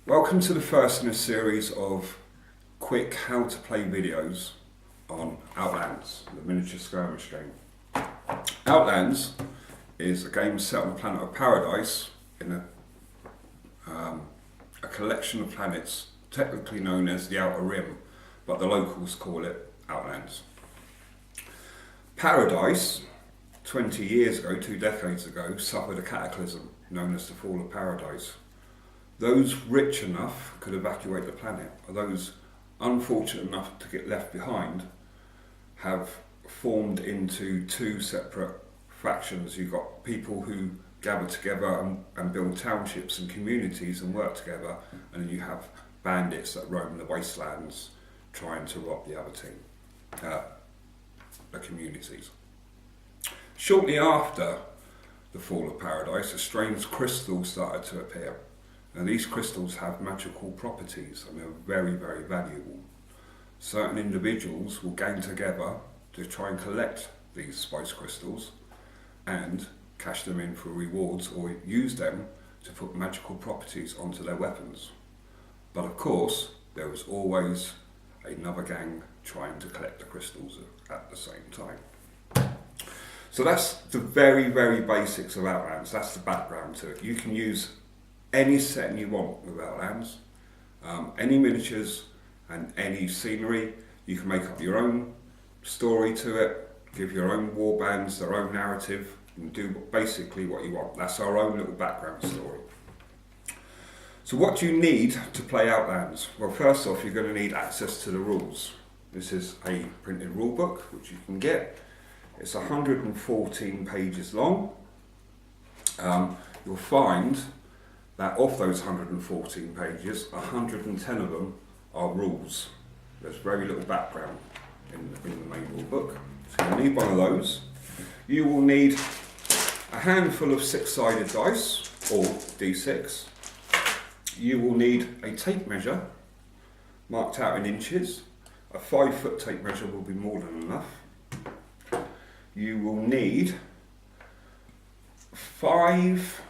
Welcome to the first in a series of quick how to play videos on Outlands, the miniature skirmish game. Outlands is a game set on the planet of Paradise in a collection of planets technically known as the Outer Rim, but the locals call it Outlands. Paradise, 20 years ago, 2 decades ago, suffered a cataclysm known as the Fall of Paradise. Those rich enough could evacuate the planet, or those unfortunate enough to get left behind have formed into 2 separate factions. You've got people who gather together and build townships and communities and work together, and then you have bandits that roam the wastelands trying to rob the other team, the communities. Shortly after the Fall of Paradise, a strange crystal started to appear. Now these crystals have magical properties and they're very, very valuable. Certain individuals will gang together to try and collect these spice crystals and cash them in for rewards or use them to put magical properties onto their weapons. But of course, there was always another gang trying to collect the crystals at the same time. So that's the very, very basics of Outlands. That's the background to it. You can use any setting you want with Outlands, any miniatures and any scenery. You can make up your own story to it, give your own war bands their own narrative, and do basically what you want. That's our own little background story. So what do you need to play Outlands? Well, first off, you're going to need access to the rules. This is a printed rule book, which you can get. It's 114 pages long. You'll find that of those 114 pages, 110 of them are rules. There's very little background in the main rule book. So you'll need one of those. You will need a handful of 6-sided dice, or D6. You will need a tape measure, marked out in inches. A 5-foot tape measure will be more than enough. You will need 5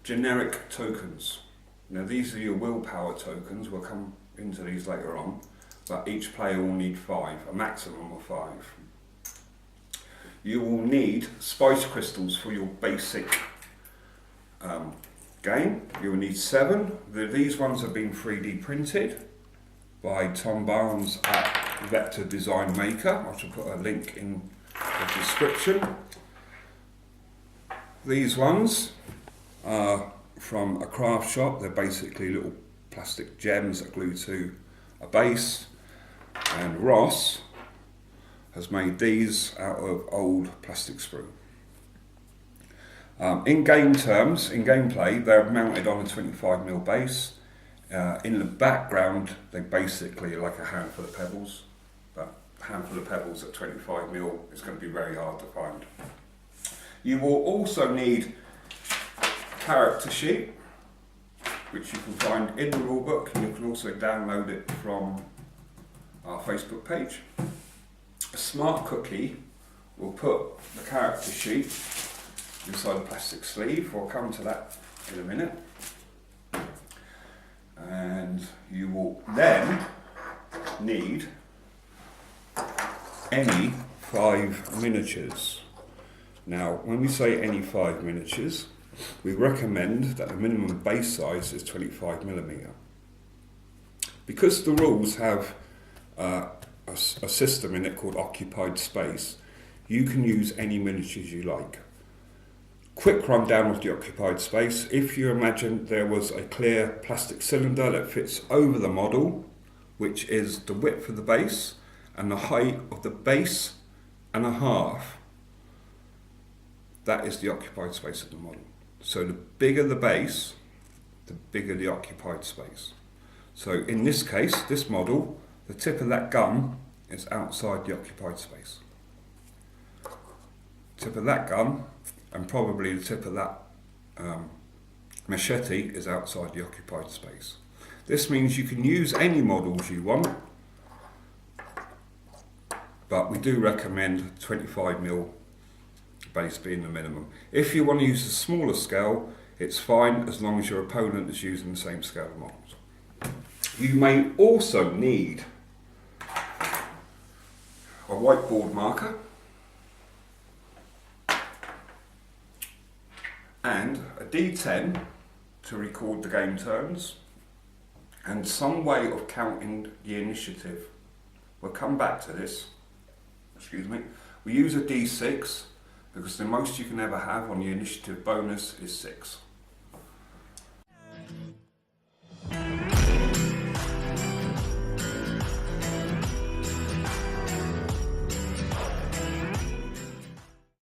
generic tokens. Now these are your willpower tokens, we'll come into these later on, but each player will need 5, a maximum of 5. You will need spice crystals for your basic game. You will need 7. These ones have been 3D printed by Tom Barnes at Vector Design Maker. I shall put a link in the description. These ones are from a craft shop. They're basically little plastic gems that glue to a base, and Ross has made these out of old plastic sprue. In game terms, in gameplay, they're mounted on a 25mm base. In the background, they basically are like a handful of pebbles. But a handful of pebbles at 25mm is going to be very hard to find. You will also need character sheet, which you can find in the rulebook. You can also download it from our Facebook page. A smart cookie will put the character sheet inside a plastic sleeve. We'll come to that in a minute. And you will then need any 5 miniatures. Now, when we say any 5 miniatures, we recommend that the minimum base size is 25mm. Because the rules have a system in it called occupied space, you can use any miniatures you like. Quick rundown of the occupied space. If you imagine there was a clear plastic cylinder that fits over the model, which is the width of the base and the height of the base and a half, that is the occupied space of the model. So the bigger the base, the bigger the occupied space. So in this case, this model, the tip of that gun is outside the occupied space. Tip of that gun, and probably the tip of that machete, is outside the occupied space. This means you can use any models you want, but we do recommend 25mm base being the minimum. If you want to use a smaller scale, It's fine as long as your opponent is using the same scale of models. You may also need a whiteboard marker and a D10 to record the game turns, and some way of counting the initiative. We'll come back to this. Excuse me. We use a D6 because the most you can ever have on the initiative bonus is 6.